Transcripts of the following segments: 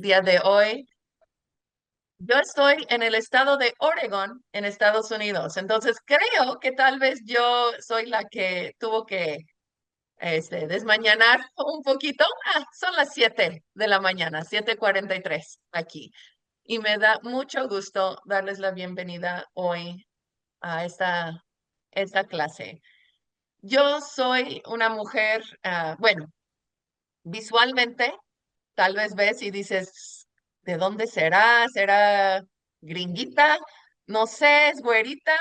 día de hoy. Yo estoy en el estado de Oregon, en Estados Unidos. Entonces creo que tal vez yo soy la que tuvo que desmañanar un poquito. Son las 7 de la mañana, 7:43 aquí. Y me da mucho gusto darles la bienvenida hoy a esta clase. Yo soy una mujer, bueno, visualmente, tal vez ves y dices, ¿de dónde será? ¿Será gringuita? No sé, es güerita.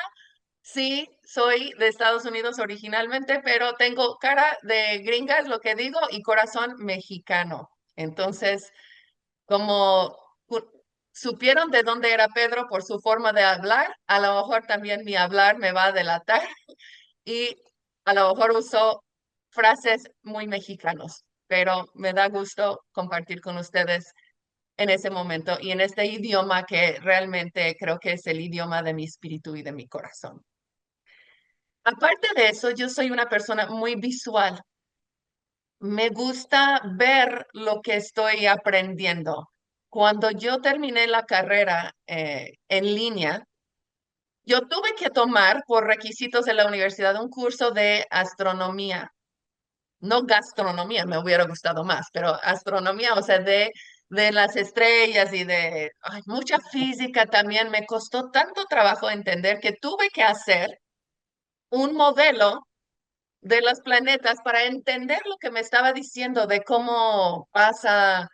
Sí, soy de Estados Unidos originalmente, pero tengo cara de gringa, es lo que digo, y corazón mexicano. Entonces, como cu- supieron de dónde era Pedro por su forma de hablar, a lo mejor también mi hablar me va a delatar y a lo mejor usó frases muy mexicanos, pero me da gusto compartir con ustedes en ese momento y en este idioma que realmente creo que es el idioma de mi espíritu y de mi corazón. Aparte de eso, yo soy una persona muy visual. Me gusta ver lo que estoy aprendiendo. Cuando yo terminé la carrera en línea, yo tuve que tomar por requisitos de la universidad un curso de astronomía, no gastronomía, me hubiera gustado más, pero astronomía, o sea, de las estrellas y de mucha física también. Me costó tanto trabajo entender que tuve que hacer un modelo de los planetas para entender lo que me estaba diciendo de cómo pasa,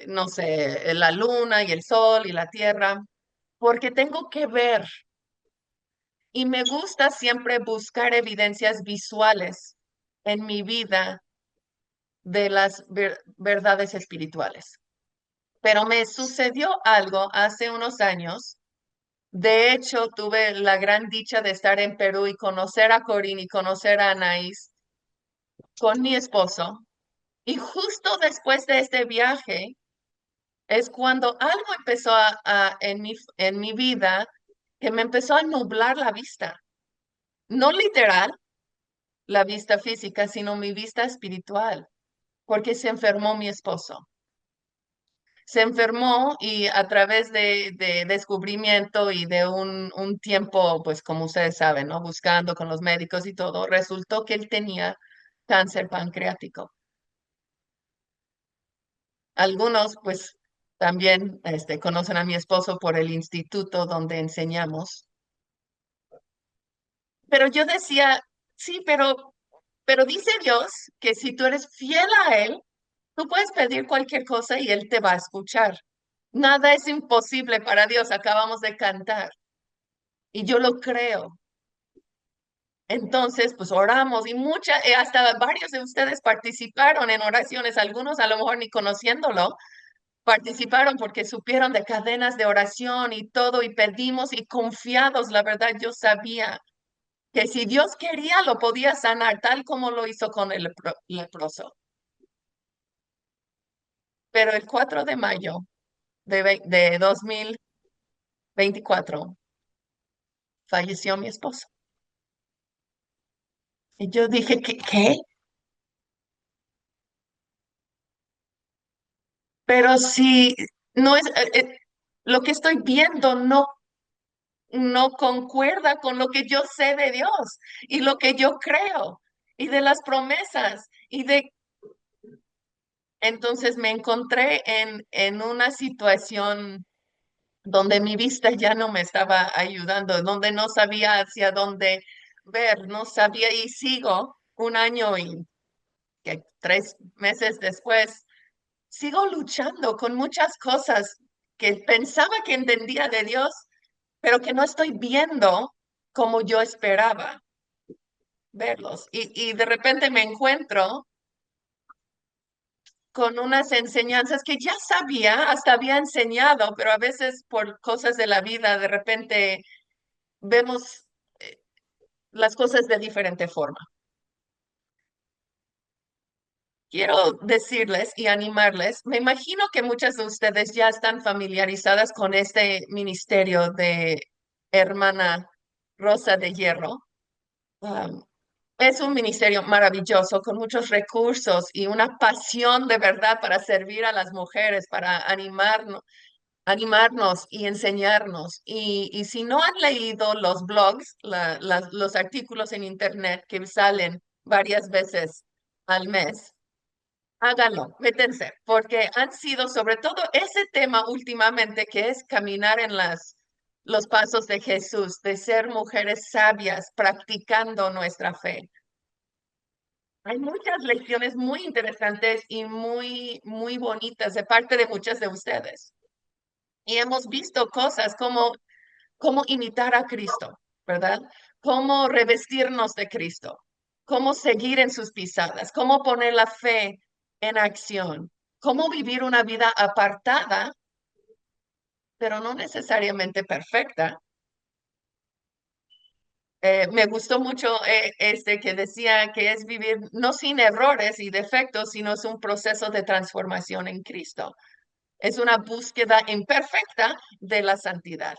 no sé, la luna y el sol y la tierra, porque tengo que ver y me gusta siempre buscar evidencias visuales en mi vida de las verdades espirituales. Pero me sucedió algo hace unos años. De hecho, tuve la gran dicha de estar en Perú y conocer a Corín y conocer a Anaís con mi esposo. Y justo después de este viaje es cuando algo empezó en mi vida que me empezó a nublar la vista. No literal, la vista física, sino mi vista espiritual, porque se enfermó mi esposo. Se enfermó y a través de descubrimiento y de un tiempo, pues como ustedes saben, ¿no? Buscando con los médicos y todo, resultó que él tenía cáncer pancreático. Algunos, pues, también conocen a mi esposo por el instituto donde enseñamos. Pero yo decía, sí, pero dice Dios que si tú eres fiel a Él, tú puedes pedir cualquier cosa y Él te va a escuchar. Nada es imposible para Dios, acabamos de cantar. Y yo lo creo. Entonces, pues oramos y hasta varios de ustedes participaron en oraciones, algunos a lo mejor ni conociéndolo, participaron porque supieron de cadenas de oración y todo y pedimos y confiados, la verdad, yo sabía que si Dios quería lo podía sanar tal como lo hizo con el leproso. Pero el 4 de mayo de 2024 falleció mi esposo. Y yo dije, ¿qué? Pero si no es, lo que estoy viendo no concuerda con lo que yo sé de Dios y lo que yo creo y de las promesas entonces me encontré en una situación donde mi vista ya no me estaba ayudando, donde no sabía hacia dónde ver, no sabía y sigo un año y 3 meses después, sigo luchando con muchas cosas que pensaba que entendía de Dios, pero que no estoy viendo como yo esperaba verlos. Y de repente me encuentro con unas enseñanzas que ya sabía, hasta había enseñado, pero a veces por cosas de la vida, de repente vemos eh, las cosas de diferente forma. Quiero decirles y animarles, me imagino que muchas de ustedes ya están familiarizadas con este ministerio de hermana Rosa de Hierro. Es un ministerio maravilloso con muchos recursos y una pasión de verdad para servir a las mujeres, para animarnos y enseñarnos. Y si no han leído los blogs, los artículos en internet que salen varias veces al mes, háganlo, métense, porque han sido sobre todo ese tema últimamente que es caminar en los pasos de Jesús, de ser mujeres sabias, practicando nuestra fe. Hay muchas lecciones muy interesantes y muy bonitas de parte de muchas de ustedes. Y hemos visto cosas como cómo imitar a Cristo, ¿verdad? Cómo revestirnos de Cristo, cómo seguir en sus pisadas, cómo poner la fe en acción, cómo vivir una vida apartada, pero no necesariamente perfecta. Me gustó mucho este que decía que es vivir no sin errores y defectos, sino es un proceso de transformación en Cristo. Es una búsqueda imperfecta de la santidad.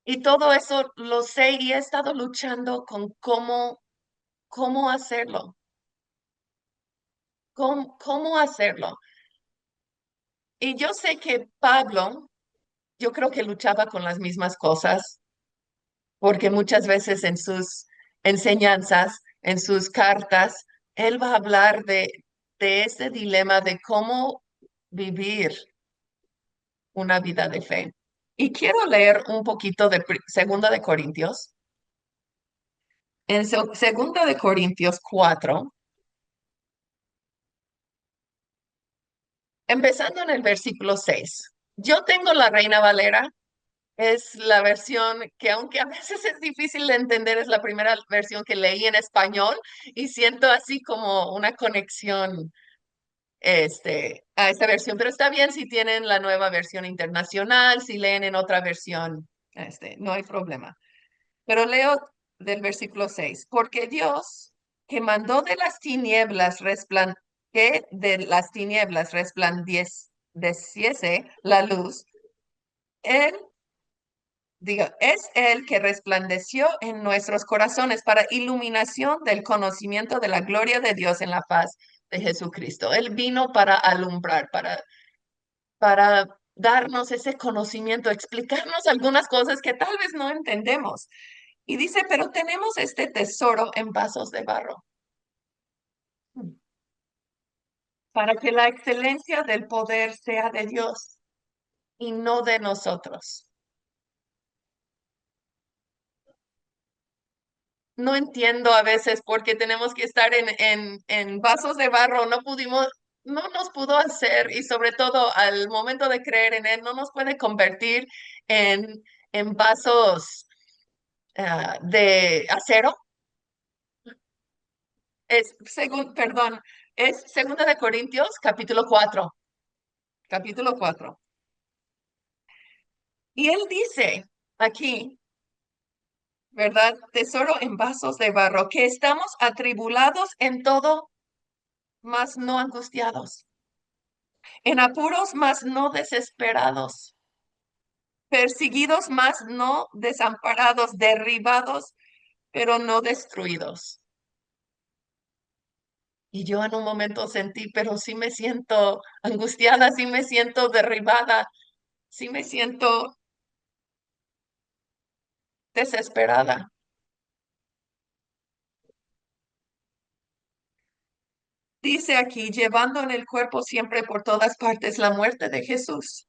Y todo eso lo sé y he estado luchando con cómo hacerlo, cómo hacerlo. Y yo sé que Pablo, yo creo que luchaba con las mismas cosas, porque muchas veces en sus enseñanzas, en sus cartas, él va a hablar de ese dilema de cómo vivir una vida de fe. Y quiero leer un poquito de Segunda de Corintios. En Segunda de Corintios 4, empezando en el versículo 6. Yo tengo la Reina Valera, es la versión que aunque a veces es difícil de entender, es la primera versión que leí en español y siento así como una conexión a esta versión, pero está bien si tienen la nueva versión internacional, si leen en otra versión, no hay problema. Pero leo del versículo 6, porque Dios que mandó de las tinieblas que de las tinieblas resplandeciese la luz, él, diga, es el que resplandeció en nuestros corazones para iluminación del conocimiento de la gloria de Dios en la faz de Jesucristo. Él vino para alumbrar, para darnos ese conocimiento, explicarnos algunas cosas que tal vez no entendemos. Y dice, pero tenemos este tesoro en vasos de barro, para que la excelencia del poder sea de Dios y no de nosotros. No entiendo a veces por qué tenemos que estar en vasos de barro. No nos pudo hacer, y sobre todo al momento de creer en Él, no nos puede convertir en vasos de acero. Perdón, es Segunda de Corintios, capítulo 4. Y él dice aquí, ¿verdad? Tesoro en vasos de barro, que estamos atribulados en todo, mas no angustiados, en apuros, mas no desesperados, perseguidos, mas no desamparados, derribados, pero no destruidos. Y yo en un momento sentí, pero sí me siento angustiada, sí me siento derribada, sí me siento desesperada. Dice aquí, llevando en el cuerpo siempre por todas partes la muerte de Jesús,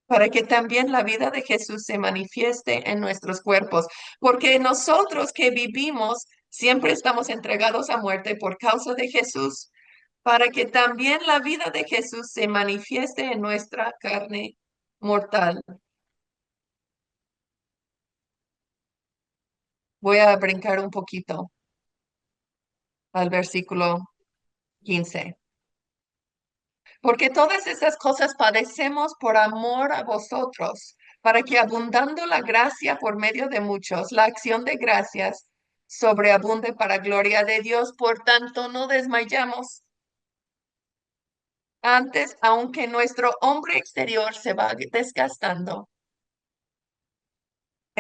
para que también la vida de Jesús se manifieste en nuestros cuerpos, porque nosotros que vivimos siempre estamos entregados a muerte por causa de Jesús, para que también la vida de Jesús se manifieste en nuestra carne mortal. Voy a brincar un poquito al versículo 15. Porque todas esas cosas padecemos por amor a vosotros, para que abundando la gracia por medio de muchos, la acción de gracias sobreabunde para gloria de Dios. Por tanto, no desmayamos. Antes, aunque nuestro hombre exterior se va desgastando,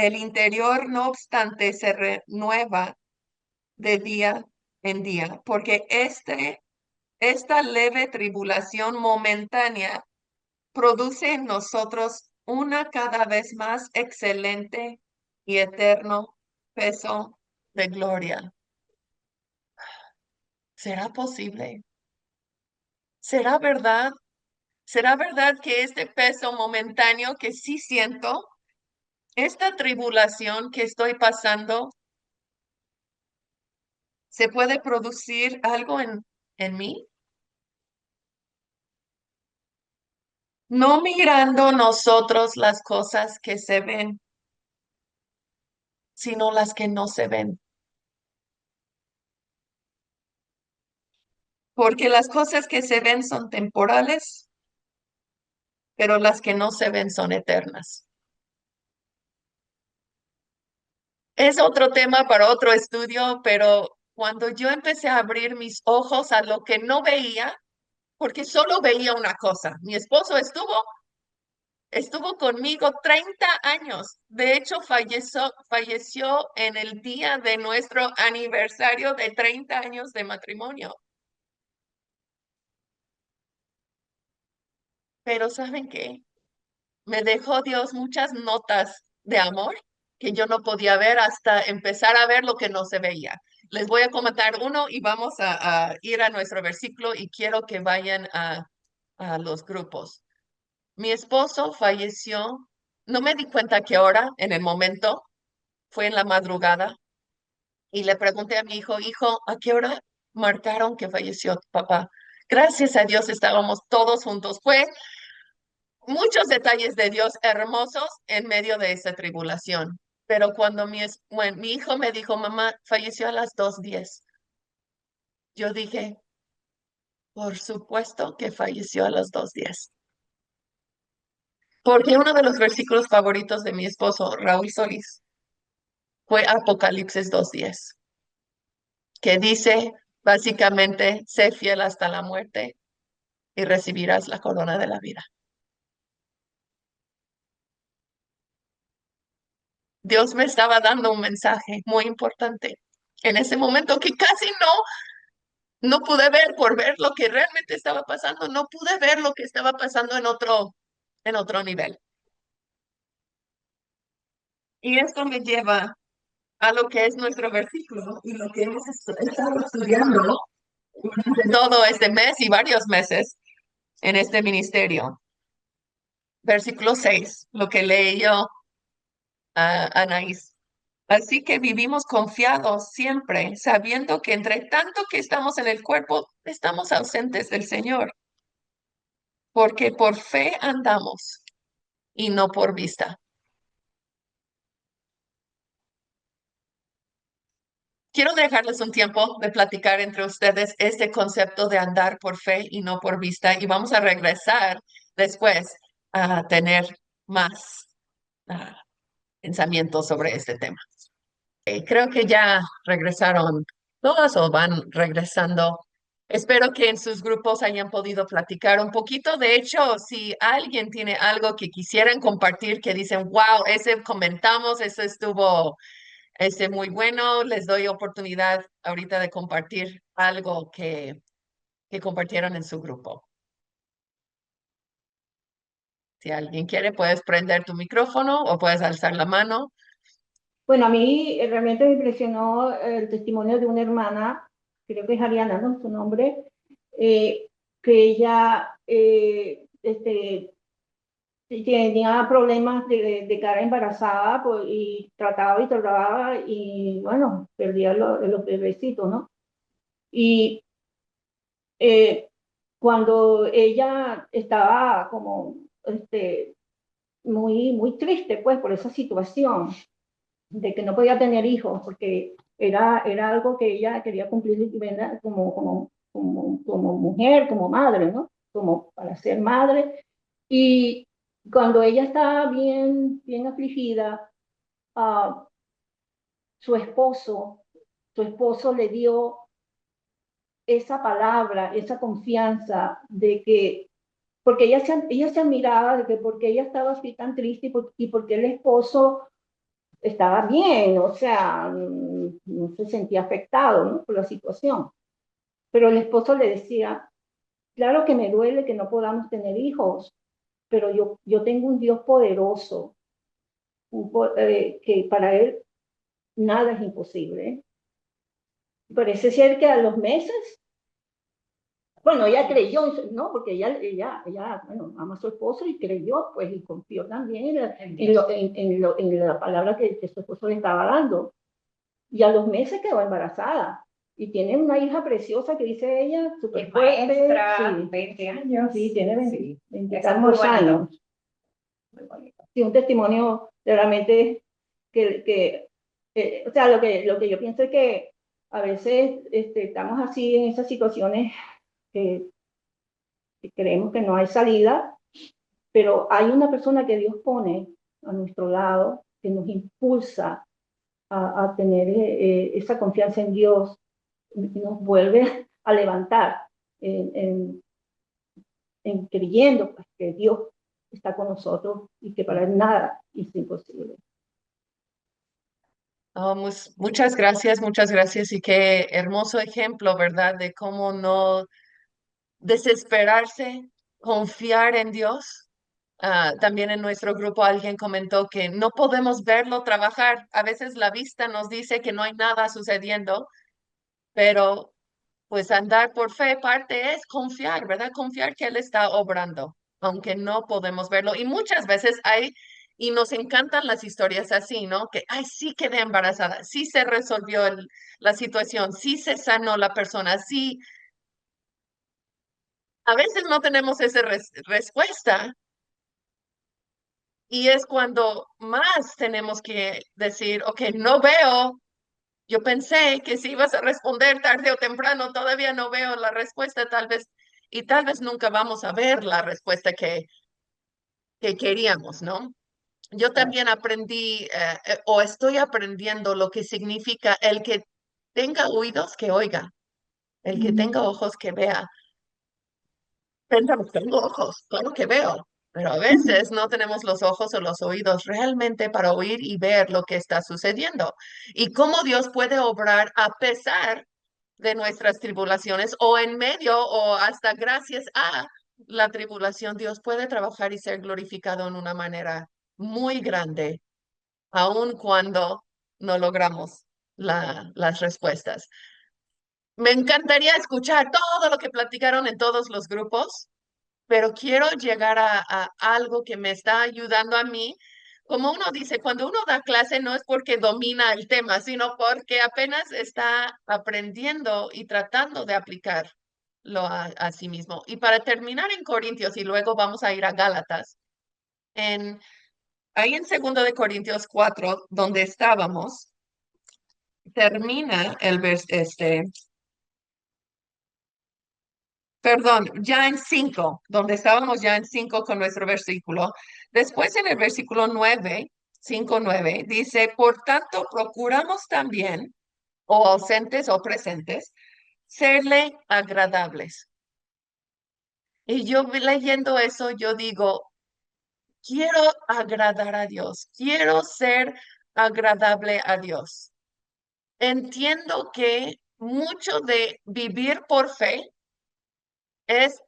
el interior, no obstante, se renueva de día en día, porque esta leve tribulación momentánea produce en nosotros una cada vez más excelente y eterno peso de gloria. ¿Será posible? ¿Será verdad? ¿Será verdad que este peso momentáneo que sí siento, esta tribulación que estoy pasando, se puede producir algo en mí? No mirando nosotros las cosas que se ven, sino las que no se ven. Porque las cosas que se ven son temporales, pero las que no se ven son eternas. Es otro tema para otro estudio, pero cuando yo empecé a abrir mis ojos a lo que no veía, porque solo veía una cosa, mi esposo estuvo conmigo 30 años. De hecho, falleció en el día de nuestro aniversario de 30 años de matrimonio. Pero ¿saben qué? Me dejó Dios muchas notas de amor que yo no podía ver hasta empezar a ver lo que no se veía. Les voy a comentar uno y vamos a ir a nuestro versículo y quiero que vayan a los grupos. Mi esposo falleció, no me di cuenta a qué hora en el momento, fue en la madrugada y le pregunté a mi hijo, hijo, ¿a qué hora marcaron que falleció tu papá? Gracias a Dios estábamos todos juntos. Fue muchos detalles de Dios hermosos en medio de esa tribulación. Pero cuando mi hijo me dijo, mamá, falleció a las 2:10, yo dije, por supuesto que falleció a las 2:10. Porque uno de los versículos favoritos de mi esposo, Raúl Solís, fue Apocalipsis 2:10, que dice básicamente, sé fiel hasta la muerte y recibirás la corona de la vida. Dios me estaba dando un mensaje muy importante en ese momento que casi no pude ver por ver lo que realmente estaba pasando, no pude ver lo que estaba pasando en otro nivel. Y esto me lleva a lo que es nuestro versículo y lo que hemos estado estudiando durante todo este mes y varios meses en este ministerio. Versículo 6, lo que leí yo a Anaís. Así que vivimos confiados siempre, sabiendo que entre tanto que estamos en el cuerpo, estamos ausentes del Señor, porque por fe andamos y no por vista. Quiero dejarles un tiempo de platicar entre ustedes este concepto de andar por fe y no por vista, y vamos a regresar después a tener más ah, pensamientos sobre este tema. Creo que ya regresaron todas o van regresando. Espero que en sus grupos hayan podido platicar un poquito. De hecho, si alguien tiene algo que quisieran compartir, que dicen, wow, ese comentamos, eso estuvo muy bueno, les doy oportunidad ahorita de compartir algo que compartieron en su grupo. Si alguien quiere, puedes prender tu micrófono o puedes alzar la mano. Bueno, a mí realmente me impresionó el testimonio de una hermana, creo que es Ariana, ¿no? Su nombre, que ella tenía problemas de quedar embarazada pues, y trataba y bueno, perdía los bebecitos, ¿no? Y eh, cuando ella estaba como muy, muy triste pues por esa situación, de que no podía tener hijos, porque era algo que ella quería cumplir ¿verdad? Como mujer, como madre, ¿no? Como para ser madre. Y cuando ella estaba bien, bien afligida, uh, su esposo, su esposo le dio esa palabra, esa confianza de que, porque ella se admiraba de que porque ella estaba así tan triste y porque el esposo estaba bien, o sea, no se sentía afectado, ¿no? Por la situación. Pero el esposo le decía, claro que me duele que no podamos tener hijos, pero yo tengo un Dios poderoso, que para él nada es imposible. Parece ser que a los meses, bueno, ella creyó, ¿no? Porque ella bueno, ama a su esposo y creyó, pues, y confió también en la palabra que su esposo le estaba dando. Y a los meses quedó embarazada. Y tiene una hija preciosa que dice ella, súper fuerte. Maestra, Sí, 20 años. sí, tiene Sí, 20 eso es muy tantos bonito. años. Muy bonito. Sí, un testimonio realmente o sea, lo que yo pienso es que a veces estamos así en esas situaciones que, que creemos que no hay salida, pero hay una persona que Dios pone a nuestro lado que nos impulsa a tener esa confianza en Dios y nos vuelve a levantar en, en, en creyendo, pues, que Dios está con nosotros y que para él nada es imposible. Oh, muchas gracias y qué hermoso ejemplo, ¿verdad? De cómo no desesperarse, confiar en Dios. También en nuestro grupo alguien comentó que no podemos verlo trabajar. A veces la vista nos dice que no hay nada sucediendo, pero pues andar por fe, parte es confiar, ¿verdad? Confiar que Él está obrando, aunque no podemos verlo. Y muchas veces hay, y nos encantan las historias así, ¿no? Que, ay, sí quedé embarazada, sí se resolvió la situación, sí se sanó la persona, sí. A veces no tenemos esa respuesta y es cuando más tenemos que decir, ok, no veo. Yo pensé que si ibas a responder tarde o temprano, todavía no veo la respuesta, tal vez, y tal vez nunca vamos a ver la respuesta que queríamos, ¿no? Yo también aprendí o estoy aprendiendo lo que significa el que tenga oídos que oiga, el que tenga ojos que vea. Pensamos, tengo ojos, claro que veo, pero a veces no tenemos los ojos o los oídos realmente para oír y ver lo que está sucediendo y cómo Dios puede obrar a pesar de nuestras tribulaciones o en medio o hasta gracias a la tribulación, Dios puede trabajar y ser glorificado en una manera muy grande, aun cuando no logramos las respuestas. Me encantaría escuchar todo lo que platicaron en todos los grupos, pero quiero llegar a algo que me está ayudando a mí. Como uno dice, cuando uno da clase no es porque domina el tema, sino porque apenas está aprendiendo y tratando de aplicarlo a sí mismo. Y para terminar en Corintios, y luego vamos a ir a Gálatas, en, ahí en 2 de Corintios 4, donde estábamos, termina perdón, ya en 5, donde estábamos ya en 5 con nuestro versículo. Después en el versículo 9, 5:9, dice, por tanto, procuramos también, o ausentes o presentes, serle agradables. Y yo leyendo eso, yo digo, quiero agradar a Dios, quiero ser agradable a Dios. Entiendo que mucho de vivir por fe es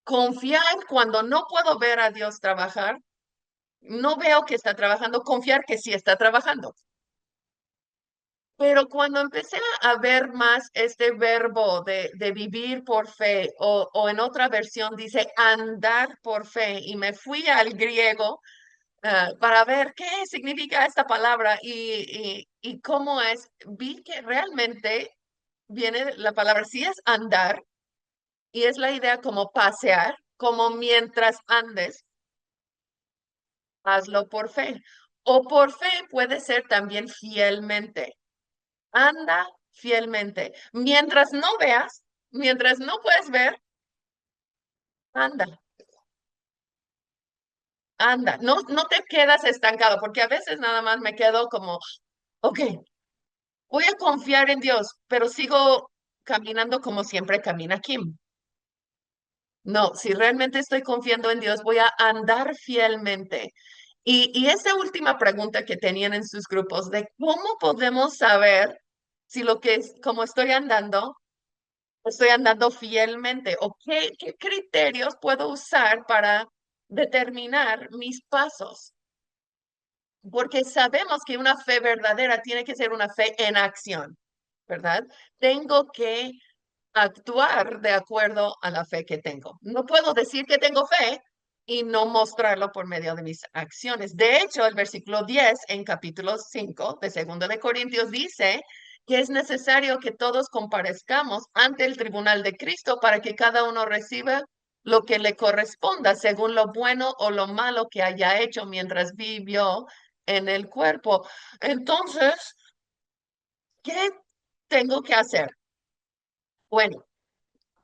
confiar cuando no puedo ver a Dios trabajar, no veo que está trabajando, confiar que sí está trabajando. Pero cuando empecé a ver más este verbo de vivir por fe, o en otra versión dice andar por fe, y me fui al griego para ver qué significa esta palabra y cómo es, vi que realmente viene la palabra, sí es andar, y es la idea como pasear, como mientras andes, hazlo por fe. O por fe puede ser también fielmente. Anda fielmente. Mientras no veas, mientras no puedes ver, anda, anda. No, no te quedas estancado, porque a veces nada más me quedo como, ok, voy a confiar en Dios, pero sigo caminando como siempre camina Kim. No, si realmente estoy confiando en Dios, voy a andar fielmente. Y esa última pregunta que tenían en sus grupos de cómo podemos saber si lo que es, como estoy andando fielmente o qué criterios puedo usar para determinar mis pasos. Porque sabemos que una fe verdadera tiene que ser una fe en acción, ¿verdad? Tengo que actuar de acuerdo a la fe que tengo. No puedo decir que tengo fe y no mostrarlo por medio de mis acciones. De hecho, el versículo 10 en capítulo 5 de 2 de Corintios dice que es necesario que todos comparezcamos ante el tribunal de Cristo para que cada uno reciba lo que le corresponda según lo bueno o lo malo que haya hecho mientras vivió en el cuerpo. Entonces, ¿qué tengo que hacer? Bueno,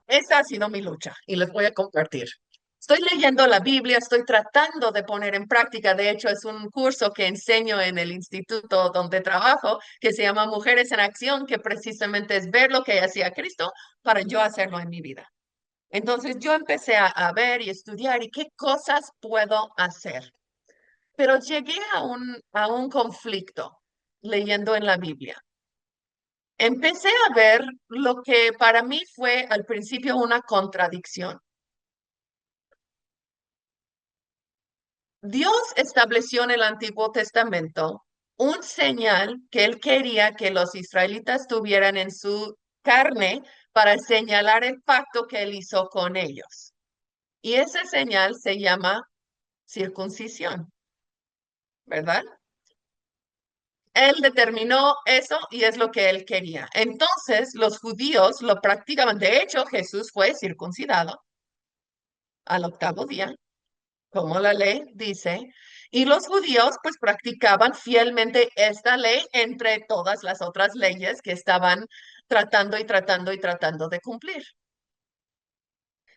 esa ha sido mi lucha y les voy a compartir. Estoy leyendo la Biblia, estoy tratando de poner en práctica. De hecho, es un curso que enseño en el instituto donde trabajo, que se llama Mujeres en Acción, que precisamente es ver lo que hacía Cristo para yo hacerlo en mi vida. Entonces yo empecé a ver y estudiar y qué cosas puedo hacer. Pero llegué a un conflicto leyendo en la Biblia. Empecé a ver lo que para mí fue al principio una contradicción. Dios estableció en el Antiguo Testamento un señal que él quería que los israelitas tuvieran en su carne para señalar el pacto que él hizo con ellos. Y esa señal se llama circuncisión, ¿verdad? Él determinó eso y es lo que él quería. Entonces, los judíos lo practicaban. De hecho, Jesús fue circuncidado al octavo día, como la ley dice, y los judíos pues practicaban fielmente esta ley entre todas las otras leyes que estaban tratando y tratando y tratando de cumplir.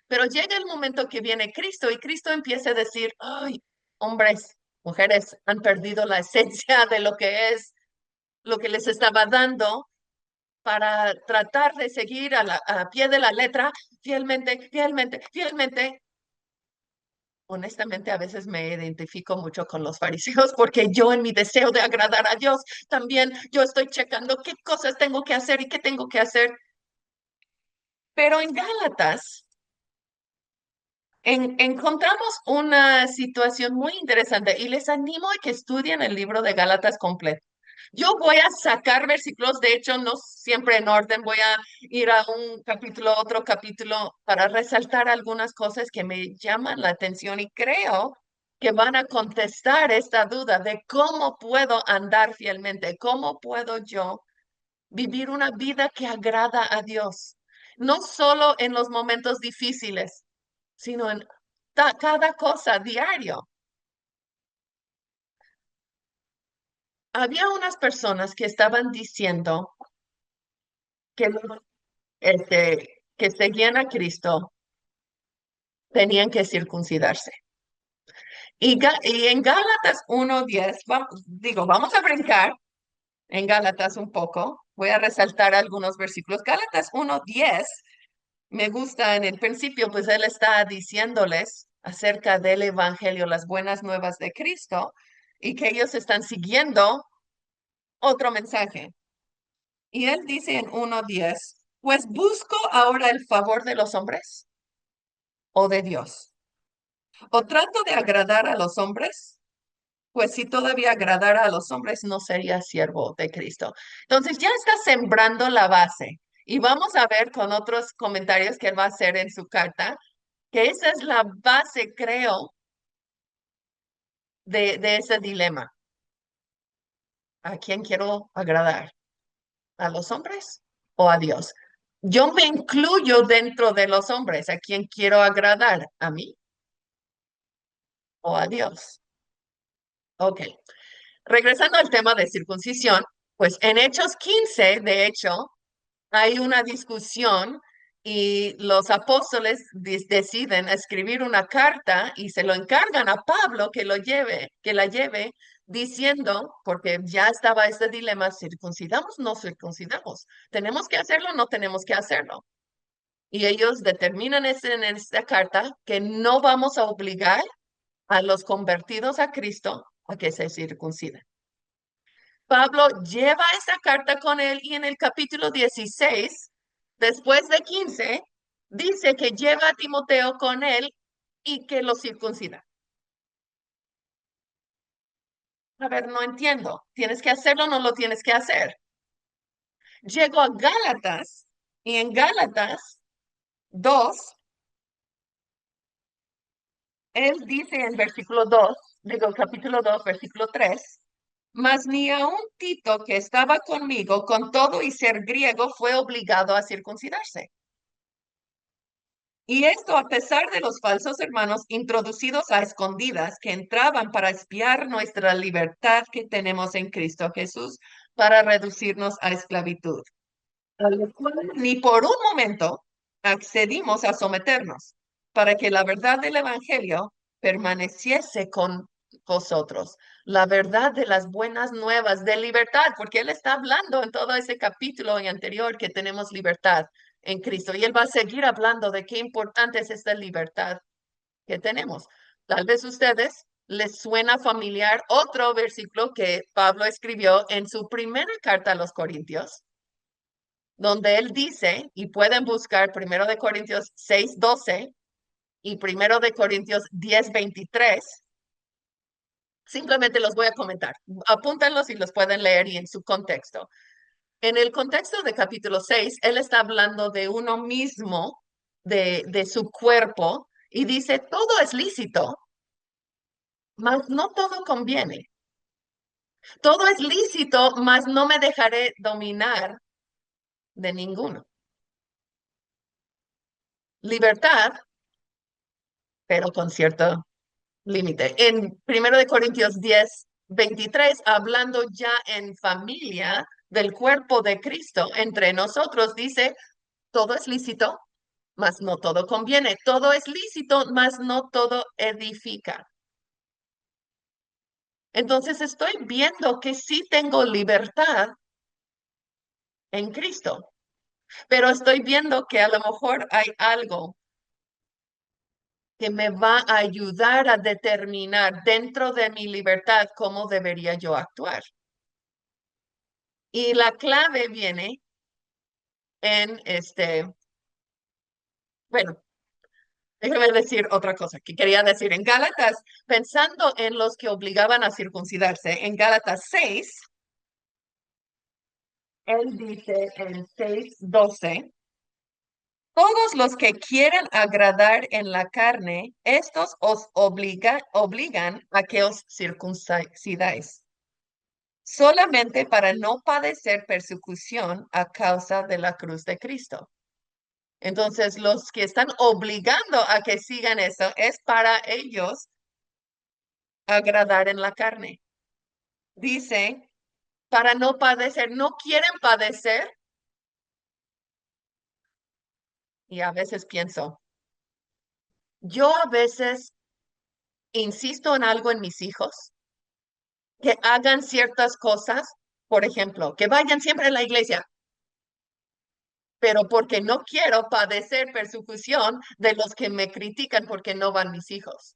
Pero llega el momento que viene Cristo y Cristo empieza a decir, ay, hombres, mujeres han perdido la esencia de lo que es lo que les estaba dando para tratar de seguir a pie de la letra fielmente, fielmente, fielmente. Honestamente, a veces me identifico mucho con los fariseos porque yo en mi deseo de agradar a Dios, también yo estoy checando qué cosas tengo que hacer y qué tengo que hacer. Pero en Gálatas encontramos una situación muy interesante y les animo a que estudien el libro de Gálatas completo. Yo voy a sacar versículos, de hecho, no siempre en orden, voy a ir a un capítulo, otro capítulo, para resaltar algunas cosas que me llaman la atención y creo que van a contestar esta duda de cómo puedo andar fielmente, cómo puedo yo vivir una vida que agrada a Dios, no solo en los momentos difíciles, sino en cada cosa diario. Había unas personas que estaban diciendo que que seguían a Cristo tenían que circuncidarse. Y en Gálatas 1:10, vamos a brincar en Gálatas un poco. Voy a resaltar algunos versículos. Gálatas 1:10 me gusta en el principio, pues él está diciéndoles acerca del Evangelio, las buenas nuevas de Cristo, y que ellos están siguiendo otro mensaje. Y él dice en 1:10, pues busco ahora el favor de los hombres o de Dios. O trato de agradar a los hombres, pues si todavía agradara a los hombres no sería siervo de Cristo. Entonces ya está sembrando la base. Y vamos a ver con otros comentarios que él va a hacer en su carta, que esa es la base, creo, de ese dilema. ¿A quién quiero agradar? ¿A los hombres o a Dios? Yo me incluyo dentro de los hombres. ¿A quién quiero agradar? ¿A mí o a Dios? Ok. Regresando al tema de circuncisión, pues en Hechos 15, de hecho, hay una discusión y los apóstoles deciden escribir una carta y se lo encargan a Pablo que la lleve diciendo, porque ya estaba este dilema, circuncidamos, no circuncidamos, tenemos que hacerlo, no tenemos que hacerlo. Y ellos determinan en esta carta que no vamos a obligar a los convertidos a Cristo a que se circunciden. Pablo lleva esa carta con él y en el capítulo 16, después de 15, dice que lleva a Timoteo con él y que lo circuncida. A ver, no entiendo. ¿Tienes que hacerlo o no lo tienes que hacer? Llego a Gálatas y en Gálatas 2, él dice en versículo 2, digo capítulo 2, versículo 3, mas ni aun Tito, que estaba conmigo, con todo y ser griego, fue obligado a circuncidarse. Y esto a pesar de los falsos hermanos introducidos a escondidas que entraban para espiar nuestra libertad que tenemos en Cristo Jesús para reducirnos a esclavitud, a lo cual ni por un momento accedimos a someternos, para que la verdad del Evangelio permaneciese con vosotros, la verdad de las buenas nuevas de libertad, porque él está hablando en todo ese capítulo y anterior que tenemos libertad en Cristo, y él va a seguir hablando de qué importante es esta libertad que tenemos. Tal vez ustedes les suena familiar otro versículo que Pablo escribió en su primera carta a los Corintios, donde él dice, y pueden buscar 1 Corintios 6:12 y 1 Corintios 10:23, simplemente los voy a comentar. Apúntenlos y los pueden leer y en su contexto. En el contexto de capítulo 6, él está hablando de uno mismo, de su cuerpo, y dice, todo es lícito, mas no todo conviene. Todo es lícito, mas no me dejaré dominar de ninguno. Libertad, pero con cierto límite. En 1 Corintios 10:23, hablando ya en familia del cuerpo de Cristo entre nosotros, dice, todo es lícito, mas no todo conviene. Todo es lícito, mas no todo edifica. Entonces estoy viendo que sí tengo libertad en Cristo, pero estoy viendo que a lo mejor hay algo que me va a ayudar a determinar dentro de mi libertad cómo debería yo actuar. Y la clave viene en bueno, déjame decir otra cosa que quería decir. En Gálatas, pensando en los que obligaban a circuncidarse, en Gálatas 6, él dice en 6:12, todos los que quieren agradar en la carne, estos os obligan a que os circuncidáis, solamente para no padecer persecución a causa de la cruz de Cristo. Entonces, los que están obligando a que sigan eso es para ellos agradar en la carne. Dice, para no padecer, no quieren padecer. Y a veces pienso, yo a veces insisto en algo en mis hijos, que hagan ciertas cosas, por ejemplo, que vayan siempre a la iglesia, pero porque no quiero padecer persecución de los que me critican porque no van mis hijos.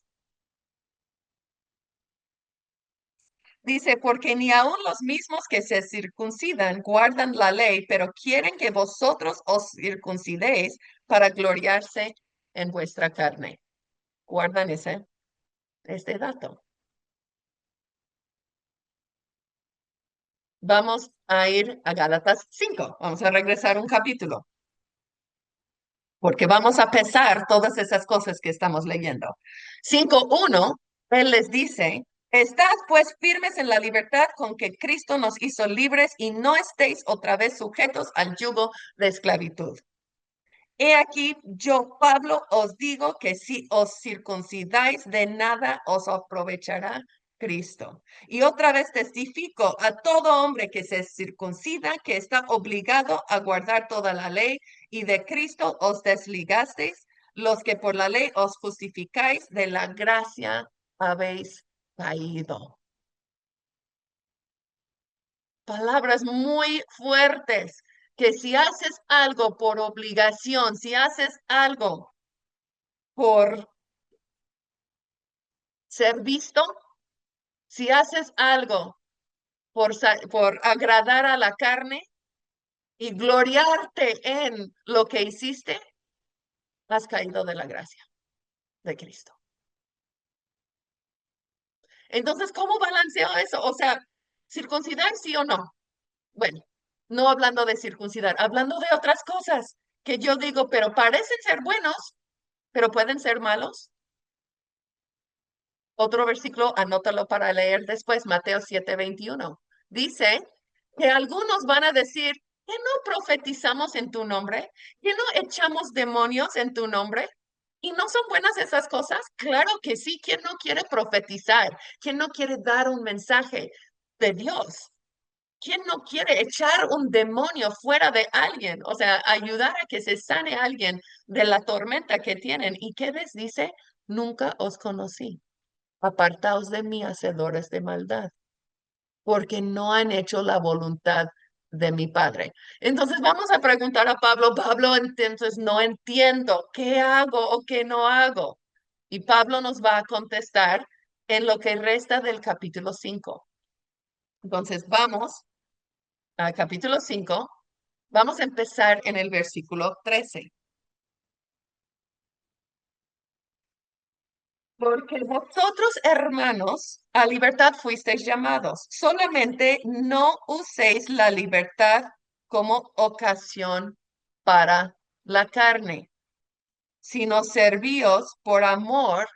Dice, porque ni aun los mismos que se circuncidan guardan la ley, pero quieren que vosotros os circuncidéis para gloriarse en vuestra carne. Guardan este dato. Vamos a ir a Gálatas 5. Vamos a regresar un capítulo, porque vamos a pesar todas esas cosas que estamos leyendo. 5:1, él les dice, estad pues firmes en la libertad con que Cristo nos hizo libres y no estéis otra vez sujetos al yugo de esclavitud. He aquí, yo, Pablo, os digo que si os circuncidáis, de nada os aprovechará Cristo. Y otra vez testifico a todo hombre que se circuncida, que está obligado a guardar toda la ley, y de Cristo os desligasteis, los que por la ley os justificáis, de la gracia habéis caído. Palabras muy fuertes, que si haces algo por obligación, si haces algo por ser visto, Si haces algo por agradar a la carne y gloriarte en lo que hiciste, has caído de la gracia de Cristo. Entonces, ¿cómo balanceo eso? O sea, circuncidar sí o no. Bueno, no hablando de circuncidar, hablando de otras cosas que yo digo, pero parecen ser buenos, pero pueden ser malos. Otro versículo, anótalo para leer después, Mateo 7:21. Dice que algunos van a decir, que no profetizamos en tu nombre, que no echamos demonios en tu nombre. ¿Y no son buenas esas cosas? Claro que sí. ¿Quién no quiere profetizar? ¿Quién no quiere dar un mensaje de Dios? ¿Quién no quiere echar un demonio fuera de alguien? O sea, ayudar a que se sane alguien de la tormenta que tienen. ¿Y qué les dice? Nunca os conocí. Apartaos de mí, hacedores de maldad, porque no han hecho la voluntad de mi Padre. Entonces vamos a preguntar a Pablo, Pablo, entonces no entiendo qué hago o qué no hago. Y Pablo nos va a contestar en lo que resta del capítulo 5. Entonces vamos al capítulo 5. Vamos a empezar en el versículo 13. Porque vosotros, hermanos, a libertad fuisteis llamados. Solamente no uséis la libertad como ocasión para la carne, sino servíos por amor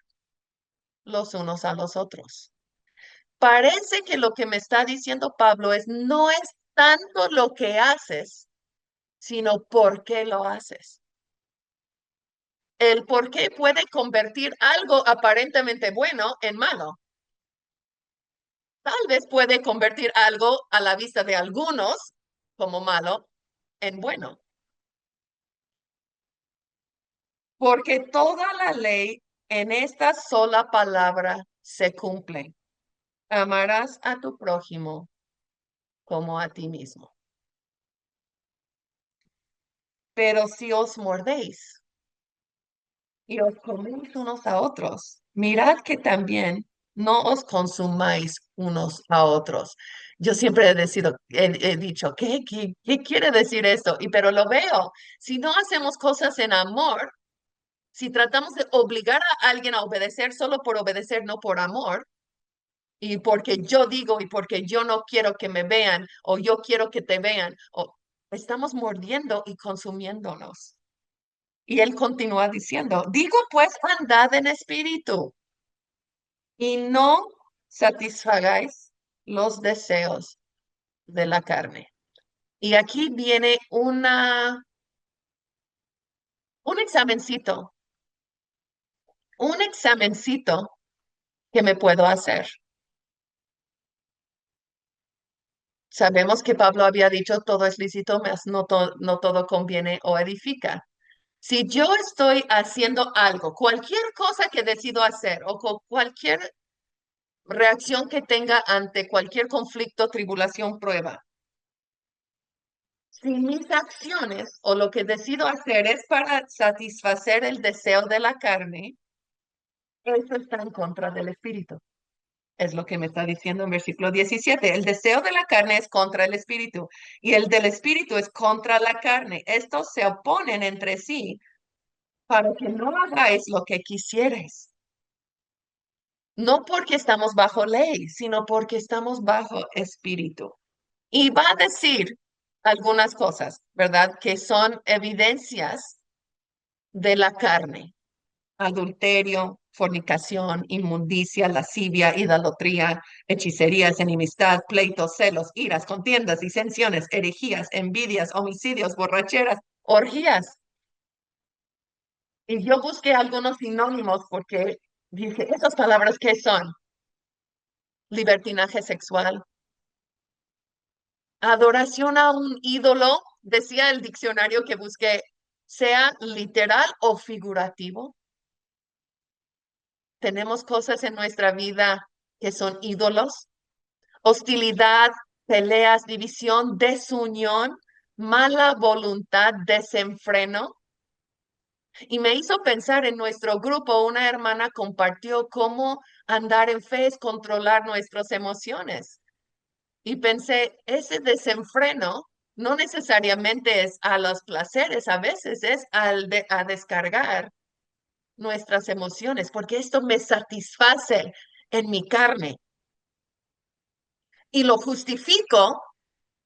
los unos a los otros. Parece que lo que me está diciendo Pablo es no es tanto lo que haces, sino por qué lo haces. El por qué puede convertir algo aparentemente bueno en malo. Tal vez puede convertir algo a la vista de algunos como malo en bueno. Porque toda la ley en esta sola palabra se cumple. Amarás a tu prójimo como a ti mismo. Pero si os mordéis y os coméis unos a otros, mirad que también no os consumáis unos a otros. Yo siempre he dicho, ¿qué quiere decir esto? Pero lo veo. Si no hacemos cosas en amor, si tratamos de obligar a alguien a obedecer solo por obedecer, no por amor, y porque yo digo y porque yo no quiero que me vean o yo quiero que te vean, o estamos mordiendo y consumiéndonos. Y él continúa diciendo, digo pues andad en espíritu y no satisfagáis los deseos de la carne. Y aquí viene un un examencito que me puedo hacer. Sabemos que Pablo había dicho todo es lícito, mas no todo conviene o edifica. Si yo estoy haciendo algo, cualquier cosa que decido hacer o cualquier reacción que tenga ante cualquier conflicto, tribulación, prueba, si mis acciones o lo que decido hacer es para satisfacer el deseo de la carne, eso está en contra del espíritu. Es lo que me está diciendo en versículo 17. El deseo de la carne es contra el espíritu y el del espíritu es contra la carne. Estos se oponen entre sí para que no hagáis lo que quisierais. No porque estamos bajo ley, sino porque estamos bajo espíritu. Y va a decir algunas cosas, ¿verdad? Que son evidencias de la carne. Adulterio, fornicación, inmundicia, lascivia, idolatría, hechicerías, enemistad, pleitos, celos, iras, contiendas, disensiones, herejías, envidias, homicidios, borracheras, orgías. Y yo busqué algunos sinónimos porque dije, ¿esas palabras qué son? Libertinaje sexual, adoración a un ídolo, decía el diccionario que busqué, sea literal o figurativo. Tenemos cosas en nuestra vida que son ídolos, hostilidad, peleas, división, desunión, mala voluntad, desenfreno. Y me hizo pensar en nuestro grupo, una hermana compartió cómo andar en fe es controlar nuestras emociones. Y pensé, ese desenfreno no necesariamente es a los placeres, a veces es a descargar nuestras emociones, porque esto me satisface en mi carne. Y lo justifico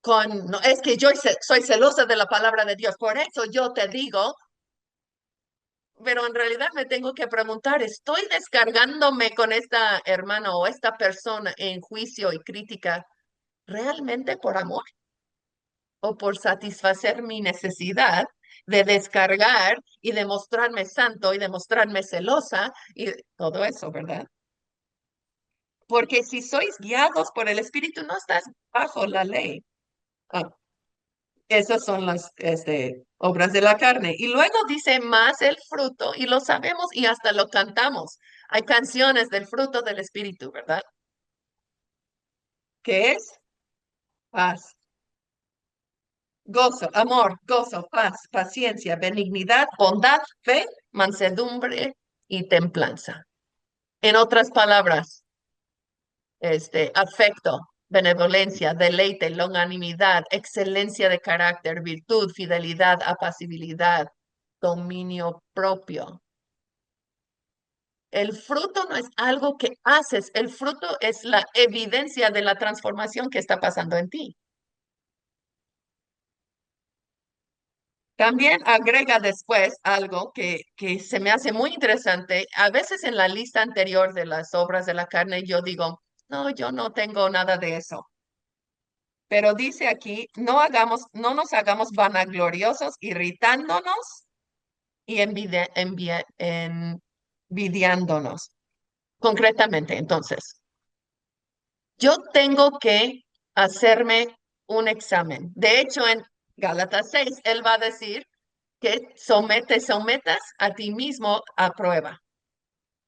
con, no, es que yo soy celosa de la palabra de Dios, por eso yo te digo, pero en realidad me tengo que preguntar, ¿estoy descargándome con esta hermana o esta persona en juicio y crítica realmente por amor o por satisfacer mi necesidad de descargar y demostrarme santo y demostrarme celosa y todo eso, ¿verdad? Porque si sois guiados por el Espíritu, no estás bajo la ley. Ah, esas son las obras de la carne. Y luego dice más el fruto, y lo sabemos y hasta lo cantamos. Hay canciones del fruto del Espíritu, ¿verdad? ¿Qué es? Paz, gozo, amor, gozo, paz, paciencia, benignidad, bondad, fe, mansedumbre y templanza. En otras palabras, afecto, benevolencia, deleite, longanimidad, excelencia de carácter, virtud, fidelidad, apacibilidad, dominio propio. El fruto no es algo que haces, el fruto es la evidencia de la transformación que está pasando en ti. También agrega después algo que se me hace muy interesante. A veces en la lista anterior de las obras de la carne yo digo, no, yo no tengo nada de eso. Pero dice aquí, no nos hagamos vanagloriosos, irritándonos y envidiándonos. Concretamente, entonces, yo tengo que hacerme un examen. De hecho, en Gálatas 6, él va a decir que sometas a ti mismo a prueba,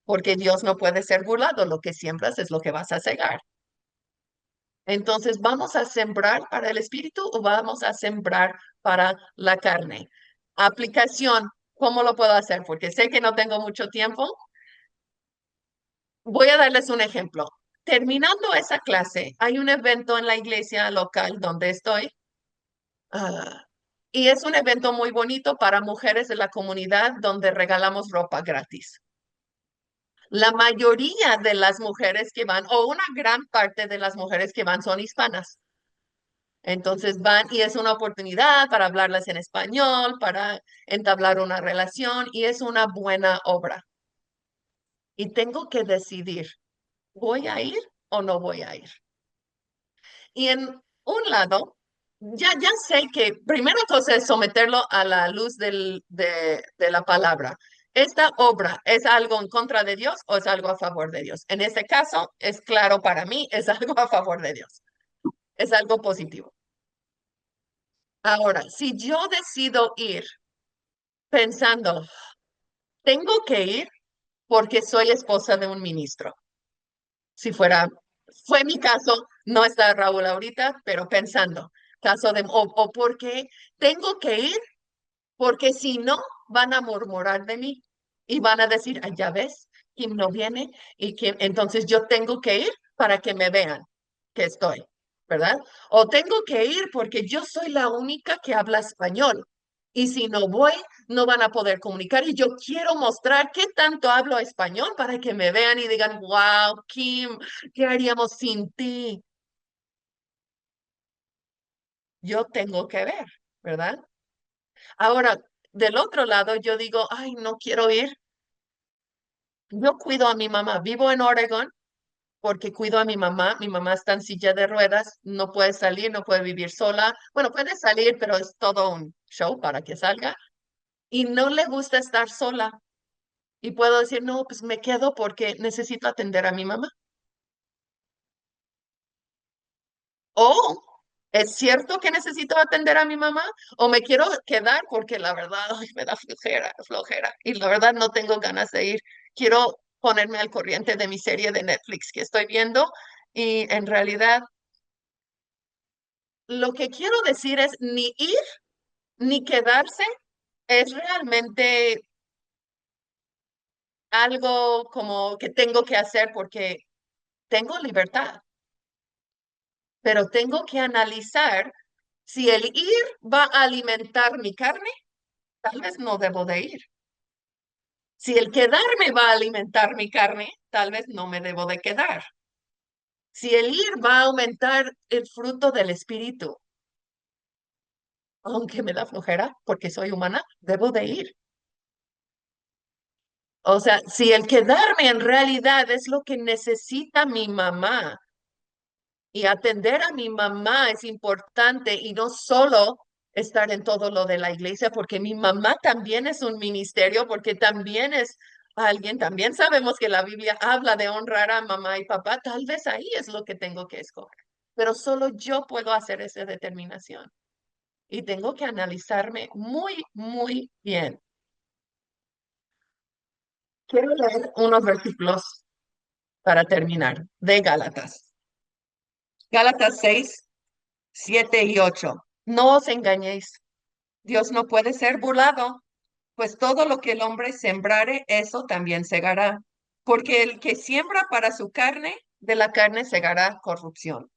porque Dios no puede ser burlado. Lo que siembras es lo que vas a cegar. Entonces, ¿vamos a sembrar para el espíritu o vamos a sembrar para la carne? Aplicación, ¿cómo lo puedo hacer? Porque sé que no tengo mucho tiempo. Voy a darles un ejemplo. Terminando esa clase, hay un evento en la iglesia local donde estoy, ah, y es un evento muy bonito para mujeres de la comunidad donde regalamos ropa gratis. La mayoría de las mujeres que van, o una gran parte de las mujeres que van, son hispanas. Entonces van y es una oportunidad para hablarles en español, para entablar una relación y es una buena obra. Y tengo que decidir, ¿voy a ir o no voy a ir? Y en un lado, ya sé que primera cosa es someterlo a la luz de la palabra. ¿Esta obra es algo en contra de Dios o es algo a favor de Dios? En este caso, es claro para mí, es algo a favor de Dios. Es algo positivo. Ahora, si yo decido ir pensando, tengo que ir porque soy esposa de un ministro. Si fue mi caso, no está Raúl ahorita, pero pensando, o porque tengo que ir, porque si no, van a murmurar de mí y van a decir, "Ay, ya ves, Kim no viene y que entonces yo tengo que ir para que me vean que estoy, ¿verdad? O tengo que ir porque yo soy la única que habla español. Y si no voy, no van a poder comunicar. Y yo quiero mostrar qué tanto hablo español para que me vean y digan, wow, Kim, ¿qué haríamos sin ti? Yo tengo que ver, ¿verdad? Ahora, del otro lado, yo digo, ay, no quiero ir. Yo cuido a mi mamá. Vivo en Oregon porque cuido a mi mamá. Mi mamá está en silla de ruedas, no puede salir, no puede vivir sola. Bueno, puede salir, pero es todo un show para que salga. Y no le gusta estar sola. Y puedo decir, no, pues me quedo porque necesito atender a mi mamá. O es cierto que necesito atender a mi mamá, o me quiero quedar porque la verdad ay, me da flojera, flojera. Y la verdad no tengo ganas de ir. Quiero ponerme al corriente de mi serie de Netflix que estoy viendo. Y en realidad lo que quiero decir es ni ir ni quedarse es realmente algo como que tengo que hacer porque tengo libertad, pero tengo que analizar si el ir va a alimentar mi carne, tal vez no debo de ir. Si el quedarme va a alimentar mi carne, tal vez no me debo de quedar. Si el ir va a aumentar el fruto del espíritu, aunque me da flojera porque soy humana, debo de ir. O sea, si el quedarme en realidad es lo que necesita mi mamá y atender a mi mamá es importante y no solo estar en todo lo de la iglesia, porque mi mamá también es un ministerio, porque también es alguien, también sabemos que la Biblia habla de honrar a mamá y papá, tal vez ahí es lo que tengo que escoger, pero solo yo puedo hacer esa determinación y tengo que analizarme muy, muy bien. Quiero leer unos versículos para terminar de Gálatas. Gálatas 6, 7 y 8. No os engañéis. Dios no puede ser burlado, pues todo lo que el hombre sembrare, eso también segará. Porque el que siembra para su carne, de la carne segará corrupción.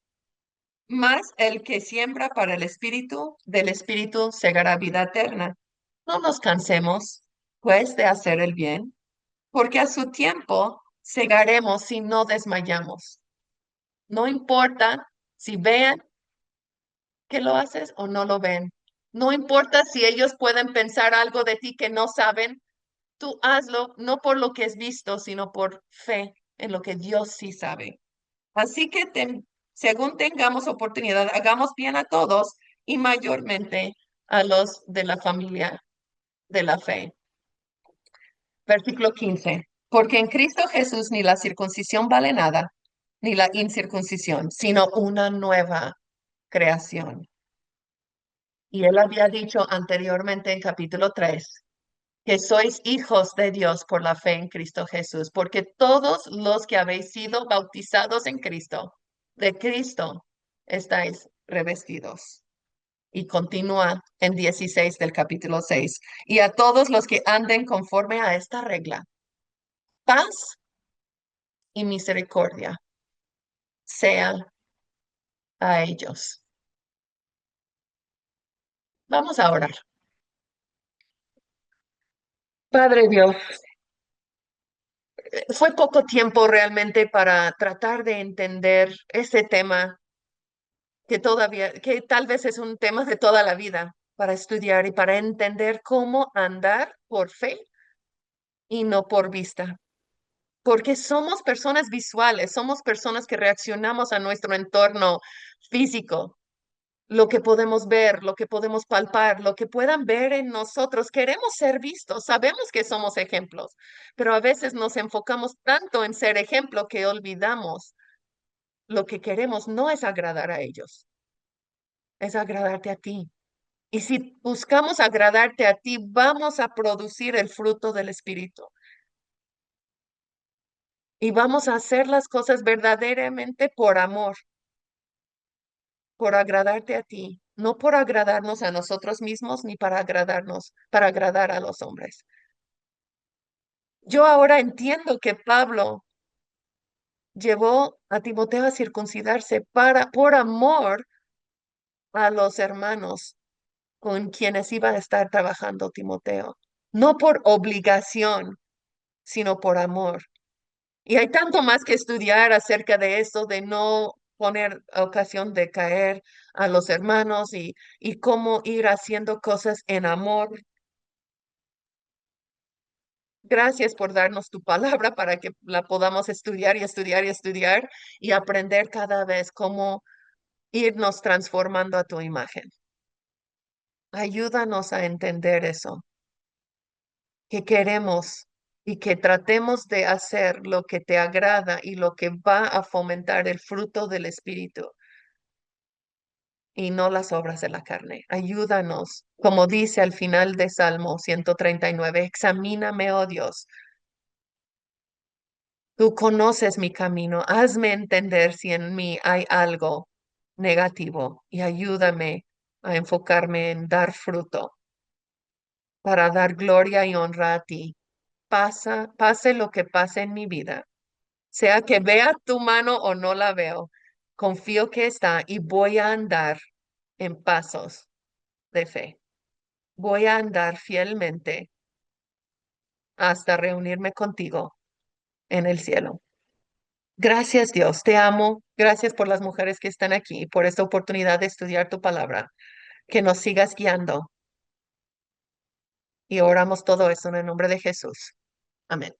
Mas el que siembra para el espíritu, del espíritu segará vida eterna. No nos cansemos, pues, de hacer el bien, porque a su tiempo segaremos si no desmayamos. No importa si vean que lo haces o no lo ven. No importa si ellos pueden pensar algo de ti que no saben, tú hazlo no por lo que es visto, sino por fe en lo que Dios sí sabe. Así que según tengamos oportunidad, hagamos bien a todos y mayormente a los de la familia de la fe. Versículo 15. Porque en Cristo Jesús ni la circuncisión vale nada, ni la incircuncisión, sino una nueva creación. Y él había dicho anteriormente en capítulo 3 que sois hijos de Dios por la fe en Cristo Jesús, porque todos los que habéis sido bautizados en Cristo, de Cristo, estáis revestidos. Y continúa en 16 del capítulo 6. Y a todos los que anden conforme a esta regla, paz y misericordia sean a ellos. Vamos a orar. Padre Dios, fue poco tiempo realmente para tratar de entender ese tema que todavía, que tal vez es un tema de toda la vida para estudiar y para entender cómo andar por fe y no por vista. Porque somos personas visuales, somos personas que reaccionamos a nuestro entorno físico, lo que podemos ver, lo que podemos palpar, lo que puedan ver en nosotros. Queremos ser vistos, sabemos que somos ejemplos, pero a veces nos enfocamos tanto en ser ejemplo que olvidamos lo que queremos no es agradar a ellos, es agradarte a ti. Y si buscamos agradarte a ti, vamos a producir el fruto del Espíritu. Y vamos a hacer las cosas verdaderamente por amor, por agradarte a ti, no por agradarnos a nosotros mismos ni para agradarnos, para agradar a los hombres. Yo ahora entiendo que Pablo llevó a Timoteo a circuncidarse por amor a los hermanos con quienes iba a estar trabajando Timoteo, no por obligación, sino por amor. Y hay tanto más que estudiar acerca de eso, de no poner ocasión de caer a los hermanos y cómo ir haciendo cosas en amor. Gracias por darnos tu palabra para que la podamos estudiar y estudiar y estudiar y aprender cada vez cómo irnos transformando a tu imagen. Ayúdanos a entender eso, que queremos y que tratemos de hacer lo que te agrada y lo que va a fomentar el fruto del Espíritu y no las obras de la carne. Ayúdanos, como dice al final de Salmo 139, examíname, oh Dios. Tú conoces mi camino, hazme entender si en mí hay algo negativo y ayúdame a enfocarme en dar fruto para dar gloria y honra a ti pase lo que pase en mi vida, sea que vea tu mano o no la veo, confío que está y voy a andar en pasos de fe. Voy a andar fielmente hasta reunirme contigo en el cielo. Gracias, Dios, te amo. Gracias por las mujeres que están aquí, por esta oportunidad de estudiar tu palabra. Que nos sigas guiando. Y oramos todo eso en el nombre de Jesús. Amén.